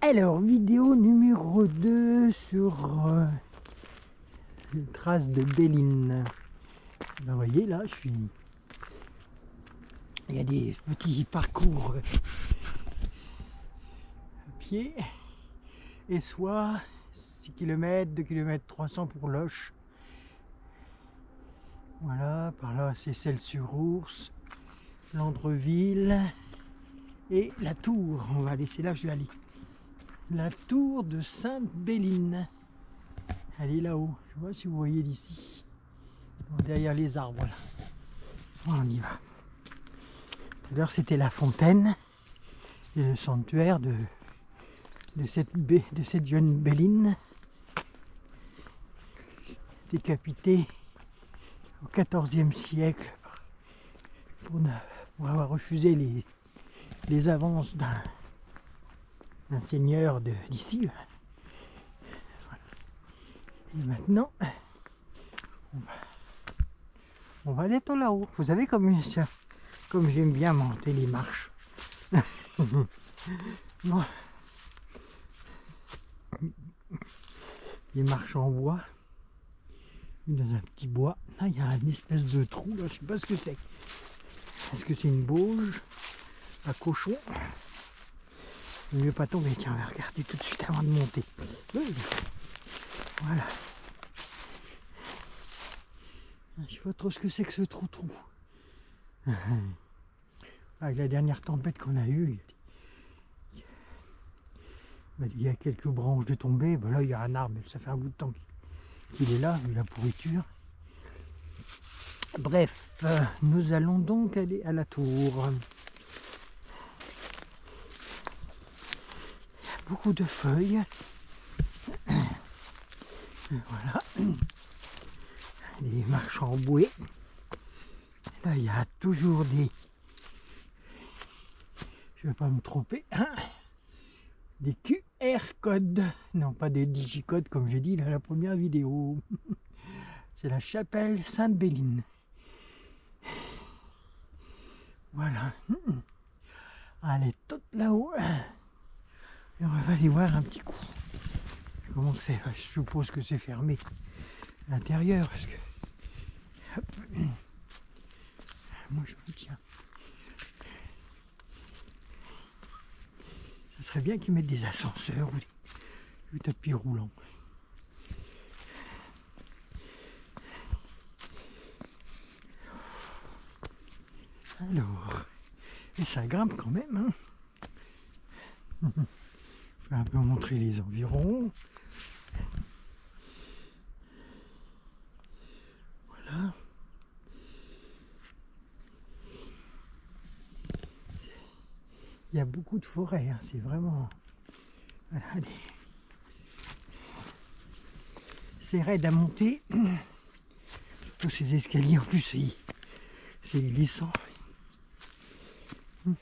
Alors, vidéo numéro 2 sur les traces de Béline. Ben, vous voyez, là, il y a des petits parcours à pied. Et soit 6 km, 2 km 300 pour Loches. Voilà, par là, c'est Celles-sur-Ours, Landreville et la tour. On va laisser là, je vais aller. La tour de Sainte-Béline. Elle est là-haut. Je sais pas si vous voyez d'ici. Derrière les arbres, là. Voilà, on y va. Tout à l'heure, c'était la fontaine et le sanctuaire de cette jeune Béline, décapitée au XIVe siècle pour avoir refusé les avances d'un seigneur d'ici. Et maintenant, on va aller là-haut. Vous savez comme j'aime bien monter les marches. Bon. Les marches en bois, dans un petit bois. Là, il y a une espèce de trou, là, je sais pas ce que c'est. Est-ce que c'est une bauge à cochon? Il ne mieux pas tomber. Tiens, on va regarder tout de suite avant de monter. Voilà. Je sais pas trop ce que c'est que ce trou. Avec la dernière tempête qu'on a eue, il y a quelques branches de tombée. Ben là, il y a un arbre, ça fait un bout de temps qu'il est là, vu la pourriture. Bref, nous allons donc aller à la tour. Il y a beaucoup de feuilles. Voilà. Les marches en bouée. Là, il y a toujours des... Je ne vais pas me tromper. Des QR codes. Non, pas des digicodes comme j'ai dit dans la première vidéo. C'est la chapelle Sainte-Béline. Voilà. Elle est toute là-haut. Et on va aller voir un petit coup. Comment que c'est? Je suppose que c'est fermé à l'intérieur. Parce que... Hop. Moi je me tiens. Ça serait bien qu'ils mettent des ascenseurs ou des tapis roulants. Alors, et ça grimpe quand même. Hein. Je vais un peu montrer les environs. Voilà. Il y a beaucoup de forêts, hein. C'est vraiment... Voilà, allez. C'est raide à monter. Tous ces escaliers en plus, c'est glissant. Voilà.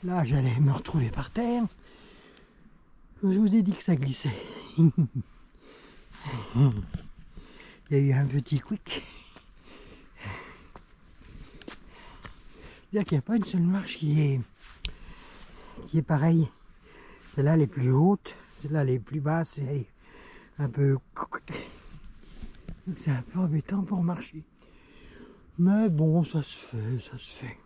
Là, j'allais me retrouver par terre. Quand je vous ai dit que ça glissait. Il y a eu un petit quick. C'est-à-dire qu'il n'y a pas une seule marche qui est pareille. Celle-là, elle est plus haute. Celle-là, elle est plus basse. Et elle est un peu... Donc c'est un peu embêtant pour marcher. Mais bon, ça se fait.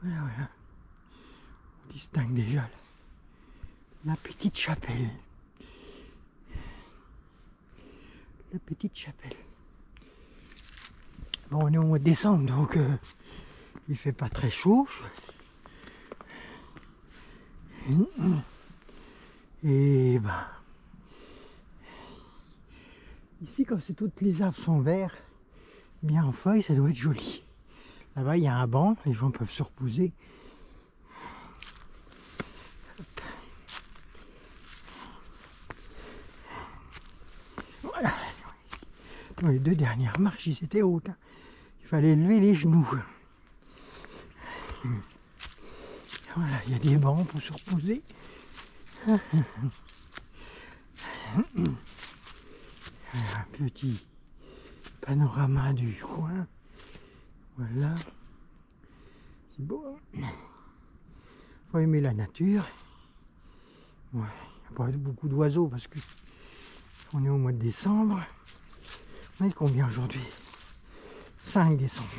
Voilà. On distingue déjà la petite chapelle. La petite chapelle. Bon, on est au mois de décembre, donc il fait pas très chaud. Et ben, ici, quand toutes les arbres sont verts, bien en feuilles, ça doit être joli. Là-bas, il y a un banc, les gens peuvent se reposer. Les 2 dernières marches, ils étaient hautes. Hein. Il fallait lever les genoux. Voilà, il y a des bancs pour se reposer. Un petit panorama du coin. Voilà. C'est beau. Hein, faut aimer la nature. Ouais, il n'y a pas beaucoup d'oiseaux parce que on est au mois de décembre. On est combien aujourd'hui? 5 décembre.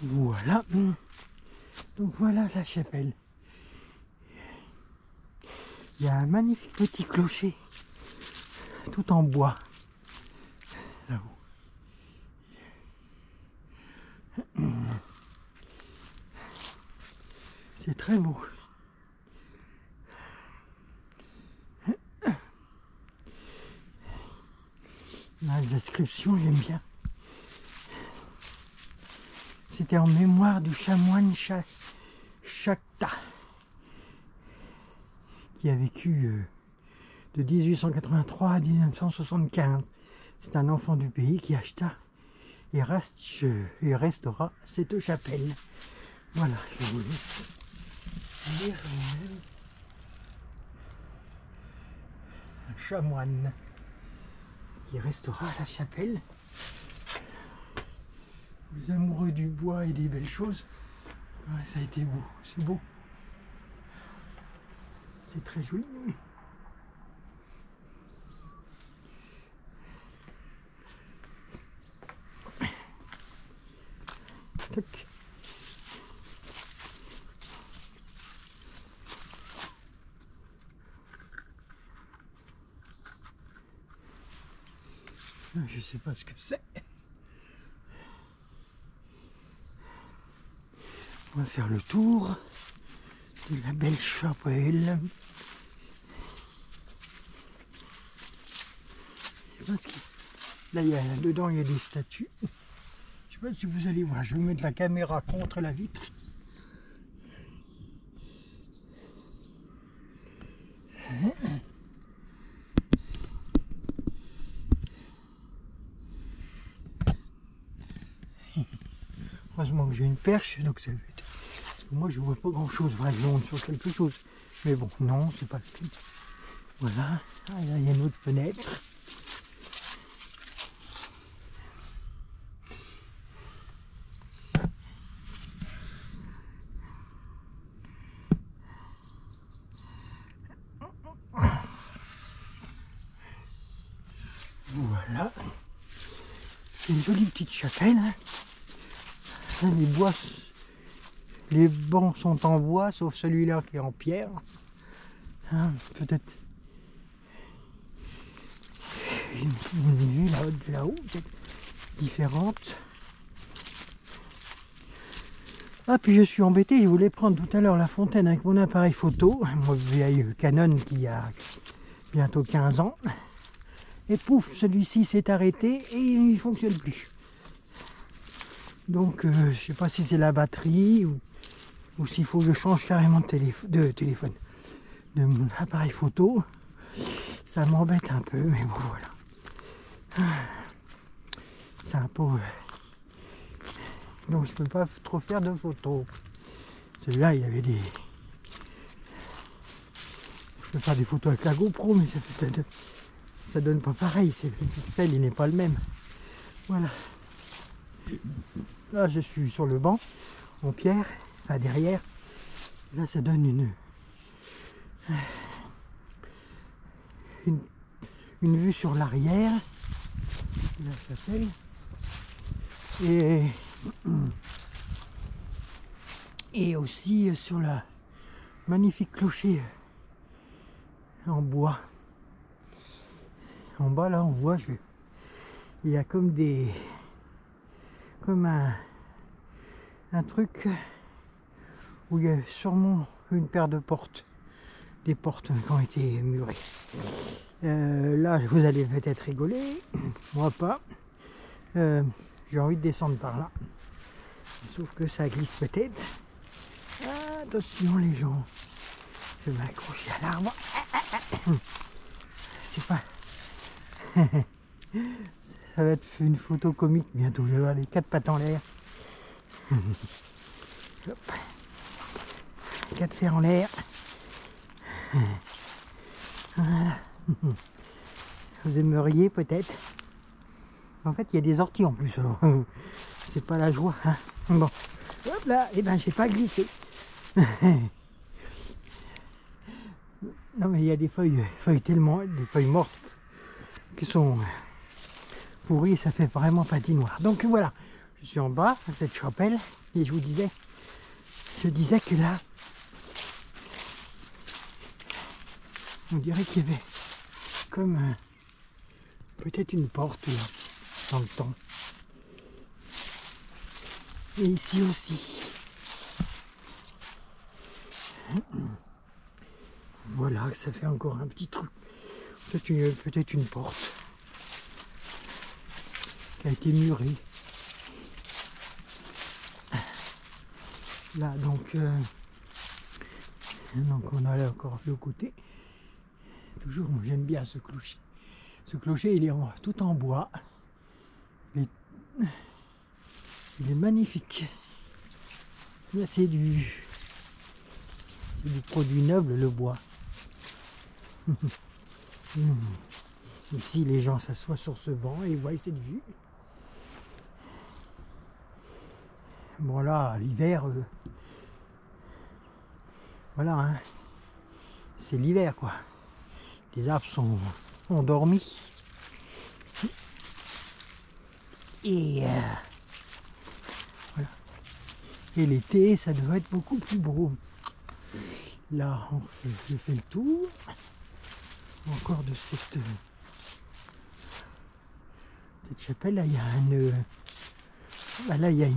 Voilà. Donc voilà la chapelle. Il y a un magnifique petit clocher, tout en bois, là-haut. C'est très beau. La description, j'aime bien. C'était en mémoire du chanoine Shakta, qui a vécu de 1883 à 1975. C'est un enfant du pays qui acheta et restaura cette chapelle. Voilà, je vous laisse lire un chanoine qui restaura la chapelle. Les amoureux du bois et des belles choses, ouais, ça a été beau, c'est beau. C'est très joli. Tac. Je sais pas ce que c'est. On va faire le tour de la belle chapelle. Je sais pas ce qu'il... Là, dedans, il y a des statues. Je sais pas si vous allez voir. Je vais mettre la caméra contre la vitre. Heureusement que j'ai une perche, donc ça va être... Parce que moi je vois pas grand chose, je monte sur quelque chose. Mais bon, non, c'est pas le tout. Voilà, ah, là il y a une autre fenêtre. Voilà. C'est une jolie petite chapelle. Hein. Les bancs sont en bois, sauf celui-là qui est en pierre. Hein, peut-être une vue là-haut, peut-être différente. Ah, puis je suis embêté, je voulais prendre tout à l'heure la fontaine avec mon appareil photo, mon vieil Canon qui a bientôt 15 ans. Et pouf, celui-ci s'est arrêté et il ne fonctionne plus. Donc, je sais pas si c'est la batterie ou s'il faut que je change carrément de téléphone, de mon appareil photo. Ça m'embête un peu, mais bon, voilà. C'est un peu... Donc, je peux pas trop faire de photos. Celui-là, il y avait des... Je peux faire des photos avec la GoPro, mais ça donne pas pareil. Le pixel, il n'est pas le même. Voilà. Là, je suis sur le banc, en pierre, enfin derrière. Là, ça donne une vue sur l'arrière de la chapelle. Et aussi sur la magnifique clocher en bois. En bas, là, on voit, il y a comme un truc où il y a sûrement une paire de portes, des portes qui ont été murées. Là, vous allez peut-être rigoler, moi pas. J'ai envie de descendre par là, sauf que ça glisse peut-être. Attention les gens, je vais m'accrocher à l'arbre. C'est pas... Ça va être une photo comique bientôt. Je vais voir les 4 pattes en l'air. Hop. 4 fers en l'air. Voilà. Vous aimeriez peut-être. En fait, il y a des orties en plus. Alors, c'est pas la joie. Hein. Bon. Hop là, et ben j'ai pas glissé. Non mais il y a des feuilles tellement, des feuilles mortes qui sont pourries, ça fait vraiment patinoire. Donc voilà, je suis en bas de cette chapelle et je disais que là, on dirait qu'il y avait comme peut-être une porte là, dans le temps. Et ici aussi. Voilà, ça fait encore un petit truc. Peut-être une porte qui a été murée. Là, donc on a là encore le côté. Toujours, j'aime bien ce clocher. Ce clocher, il est tout en bois. Il est magnifique. Là, c'est du produit noble, le bois. Ici, les gens s'assoient sur ce banc et voient cette vue. Bon là, l'hiver, voilà, hein, c'est l'hiver quoi. Les arbres sont endormis. Et voilà. Et l'été, ça doit être beaucoup plus beau. Là, je fais le tour. Encore de cette chapelle. Là, il y a là, il y a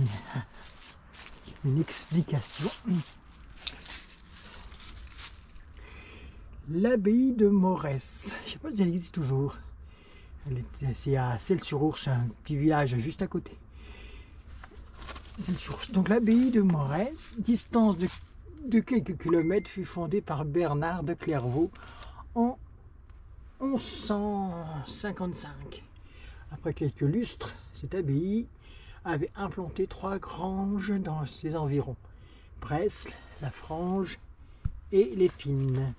une explication. L'abbaye de Morès. Je ne sais pas si elle existe toujours. C'est à Celles-sur-Ours, un petit village juste à côté. Celles-sur-Ours. Donc l'abbaye de Morès, distance de quelques kilomètres, fut fondée par Bernard de Clairvaux en 1155. Après quelques lustres, cette abbaye avait implanté 3 granges dans ses environs. Bresles, la Frange et l'Épine,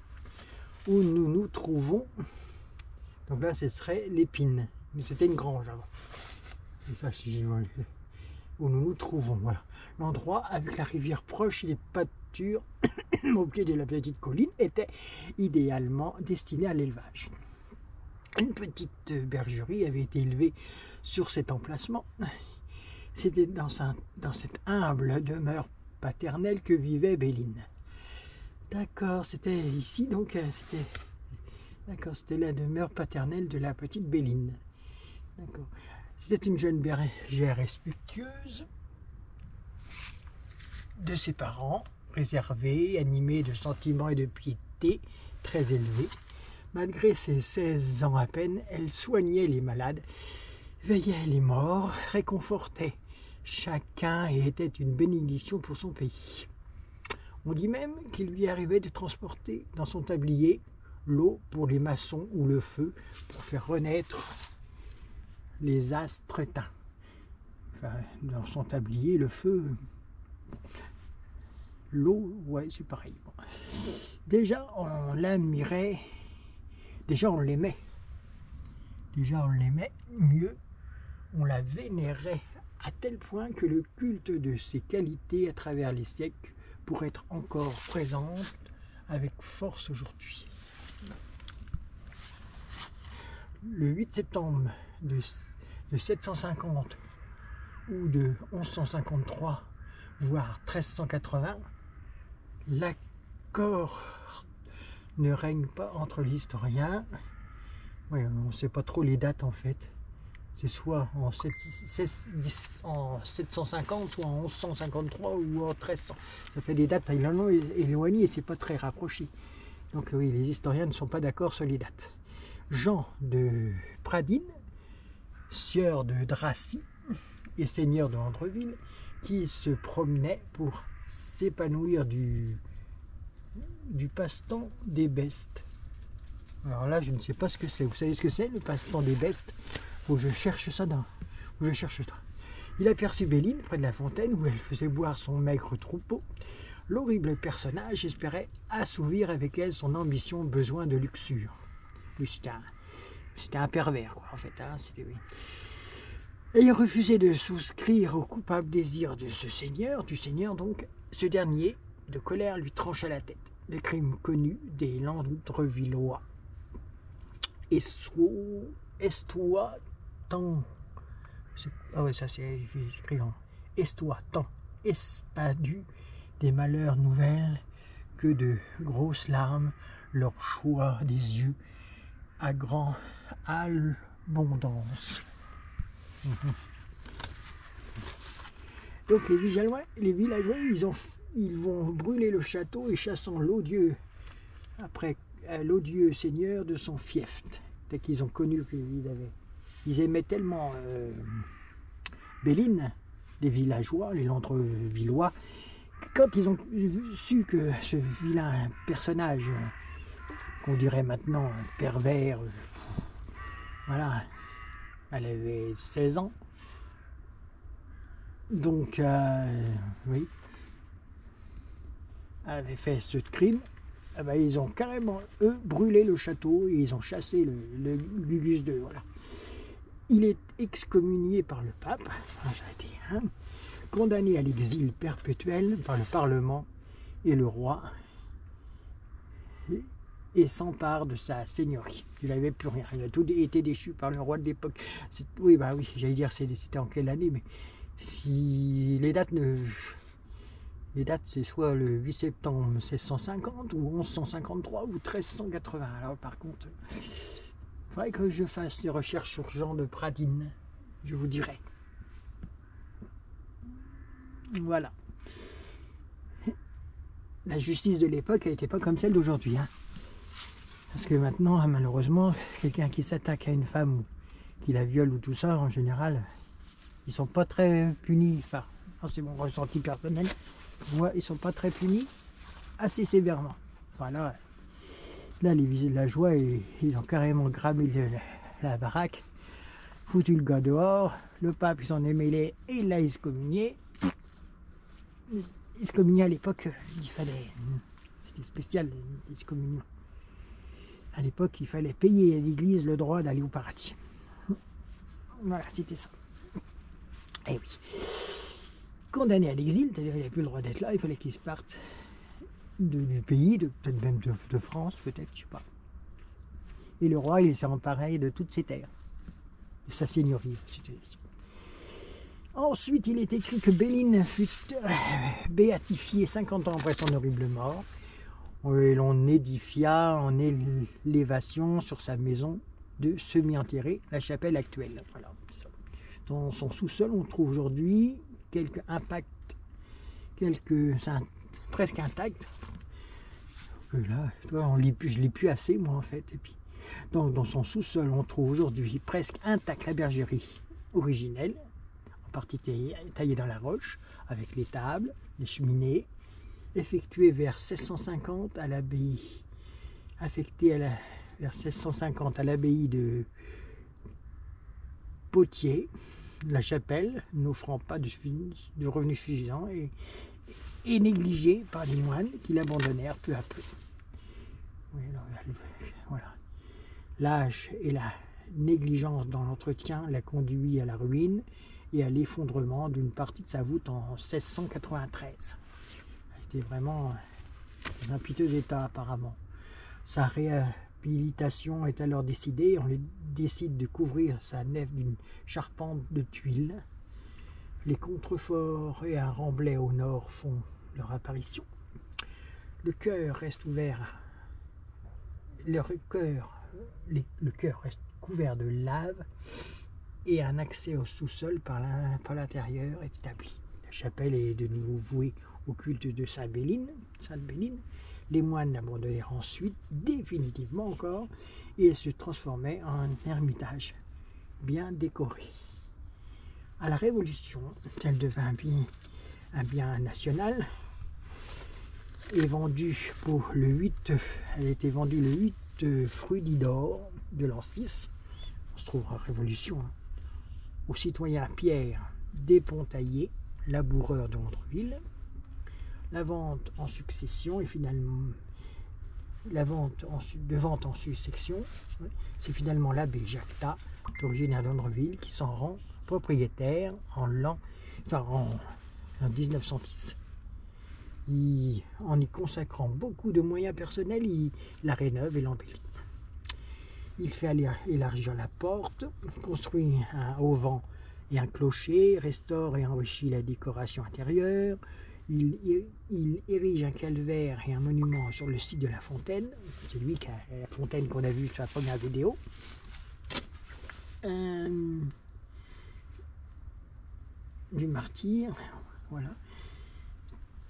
où nous nous trouvons. Donc là, ce serait l'Épine. Mais c'était une grange avant. Et ça, si où nous nous trouvons. Voilà. L'endroit, avec la rivière proche et les pâtures au pied de la petite colline, était idéalement destiné à l'élevage. Une petite bergerie avait été élevée sur cet emplacement. C'était dans cette humble demeure paternelle que vivait Béline. D'accord, c'était ici, donc c'était la demeure paternelle de la petite Béline. D'accord. C'était une jeune bergère respectueuse de ses parents, réservée, animée de sentiments et de piété très élevés. Malgré ses 16 ans à peine, elle soignait les malades, veillait les morts, réconfortait chacun et était une bénédiction pour son pays. On dit même qu'il lui arrivait de transporter dans son tablier l'eau pour les maçons ou le feu pour faire renaître les astres teints. Enfin, dans son tablier, le feu, l'eau, ouais, c'est pareil. Bon. Déjà, on l'admirait. Déjà on l'aimait, mieux, on la vénérait à tel point que le culte de ses qualités à travers les siècles pourrait être encore présente avec force aujourd'hui. Le 8 septembre de 750 ou de 1153, voire 1380, l'accord ne règne pas entre les historiens. Ouais, on ne sait pas trop les dates en fait. C'est soit en 750, soit en 1153 ou en 1300. Ça fait des dates éloignées et c'est pas très rapproché. Donc oui, les historiens ne sont pas d'accord sur les dates. Jean de Pradines, sieur de Dracy et seigneur de Andreville, qui se promenait pour s'épanouir du passe-temps des bestes. Alors là, je ne sais pas ce que c'est. Vous savez ce que c'est, le passe-temps des bestes? Faut que je cherche ça dans. Faut que je cherche ça. Il aperçut Béline près de la fontaine où elle faisait boire son maigre troupeau. L'horrible personnage espérait assouvir avec elle son ambition, besoin de luxure. Oui, c'était un pervers, quoi, en fait. Hein, oui. Ayant refusé de souscrire au coupable désir de ce seigneur, du seigneur donc, ce dernier, de colère, lui trancha la tête. Le crime connu des Landrevillois. Estois tant. Ah ouais, ça c'est écrit en Estois tant. Espadu des malheurs nouvelles que de grosses larmes leur choix des yeux à grand abondance. Donc les villageois, ils vont brûler le château et chassant l'odieux l'odieux seigneur de son fief. Dès qu'ils ont connu ils aimaient tellement Béline, les villageois, les Landrevillois, quand ils ont su que ce vilain personnage, qu'on dirait maintenant pervers, voilà, elle avait 16 ans, donc oui, elle avait fait ce crime, eh ben, ils ont carrément, eux, brûlé le château et ils ont chassé le Gugus II, voilà. Il est excommunié par le pape, condamné à l'exil perpétuel par le Parlement et le roi, et s'empare de sa seigneurie. Il n'avait plus rien, il a tout été déchu par le roi de l'époque. Oui, bah oui, j'allais dire c'était en quelle année, mais les dates, c'est soit le 8 septembre 1650 ou 1153 ou 1380. Alors par contre, il faudrait que je fasse des recherches sur Jean de Pradines, je vous dirai. Voilà. La justice de l'époque, elle n'était pas comme celle d'aujourd'hui. Hein. Parce que maintenant, malheureusement, quelqu'un qui s'attaque à une femme ou qui la viole ou tout ça, en général, ils sont pas très punis. Enfin, c'est mon ressenti personnel. Moi, ils sont pas très punis assez sévèrement. Enfin là les villageois, ils ont carrément gramé la baraque, foutu le gars dehors, le pape il s'en est mêlé et il l'a excommunié. Excommunié à l'époque, il fallait, c'était spécial l'excommunion. À l'époque, il fallait payer à l'église le droit d'aller au paradis. Voilà, c'était ça. Et oui. Condamné à l'exil, c'est-à-dire qu'il n'avait plus le droit d'être là, il fallait qu'il se parte du pays, peut-être même de France, peut-être, je sais pas. Et le roi, il s'est emparé de toutes ses terres, de sa seigneurie. Ensuite, il est écrit que Béline fut béatifiée 50 ans après son horrible mort. Et l'on édifia en élévation sur sa maison de semi-enterrée, la chapelle actuelle. Voilà. Dans son sous-sol, on trouve aujourd'hui quelques impacts, presque intacts. Là, je ne lis plus assez, moi, en fait. Et puis, dans son sous-sol, on trouve aujourd'hui presque intacte la bergerie originelle, en partie taillée dans la roche, avec les tables, les cheminées, effectuée vers 1650 à l'abbaye, vers 1650 à l'abbaye de Potiers, la chapelle, n'offrant pas de revenus suffisants et négligée par les moines qui l'abandonnèrent peu à peu. Oui, voilà. L'âge et la négligence dans l'entretien l'a conduit à la ruine et à l'effondrement d'une partie de sa voûte en 1693. Elle était vraiment dans un piteux état apparemment. Sa réhabilitation est alors décidée. On décide de couvrir sa nef d'une charpente de tuiles. Les contreforts et un remblai au nord font leur apparition. Le chœur reste ouvert. Le chœur reste couvert de lave et un accès au sous-sol par l'intérieur est établi. La chapelle est de nouveau vouée au culte de Sainte Béline. Les moines l'abandonnèrent ensuite, définitivement encore, et se transformaient en ermitage bien décoré. À la Révolution, elle devint un bien national et vendue pour elle a été vendue le 8 Fruididor de l'an 6. On se trouve à Révolution, hein. au citoyen Pierre Despontaillés, laboureur de Londreville. La vente en succession et finalement la vente de vente en succession, c'est finalement l'abbé Jacta, d'origine à Londreville, qui s'en rend propriétaire en 1910. En y consacrant beaucoup de moyens personnels, il la rénove et l'embellit. Il fait élargir la porte, construit un auvent et un clocher, restaure et enrichit la décoration intérieure. Il érige un calvaire et un monument sur le site de la fontaine. C'est lui qui a la fontaine qu'on a vue sur la première vidéo. Du martyr, voilà.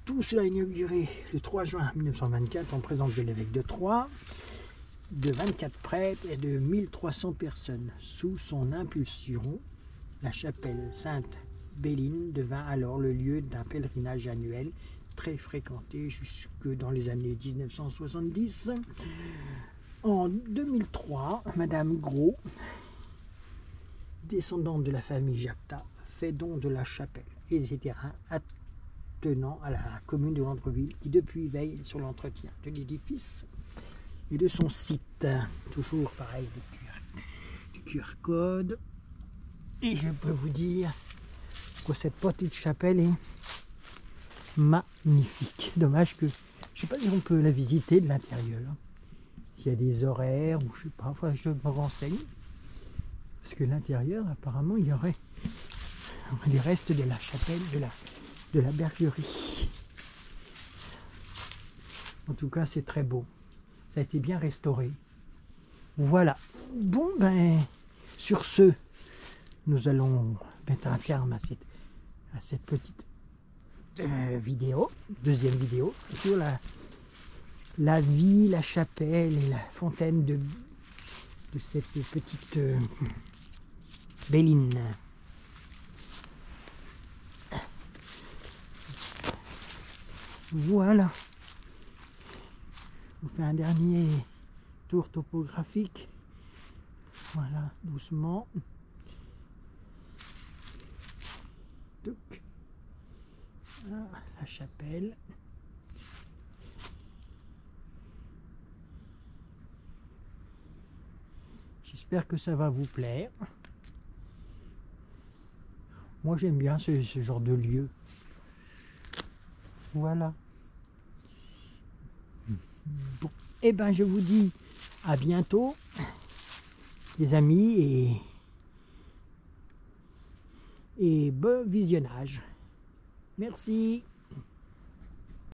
Tout cela inauguré le 3 juin 1924 en présence de l'évêque de Troyes, de 24 prêtres et de 1300 personnes. Sous son impulsion, la chapelle Sainte-Béline devint alors le lieu d'un pèlerinage annuel très fréquenté jusque dans les années 1970. En 2003, Madame Gros, descendante de la famille Jacta, fait don de la chapelle et des terrains attenant à la commune de Londreville qui depuis veille sur l'entretien de l'édifice et de son site. Toujours pareil, du QR code. Et je peux vous dire que cette petite chapelle est magnifique. Dommage que, je ne sais pas si on peut la visiter de l'intérieur. S'il y a des horaires, ou je sais pas, enfin, je me renseigne. Parce que l'intérieur, apparemment, il y aurait les restes de la chapelle, de la bergerie. En tout cas, c'est très beau. Ça a été bien restauré. Voilà. Bon, ben, sur ce, nous allons mettre un terme à cette petite vidéo, deuxième vidéo, sur la vie, la chapelle et la fontaine de cette petite Béline. Voilà. Je vous fais un dernier tour topographique. Voilà, doucement. Donc, la chapelle. J'espère que ça va vous plaire. Moi j'aime bien ce genre de lieu. Voilà. Bon. Et ben je vous dis à bientôt les amis et bon visionnage. Merci.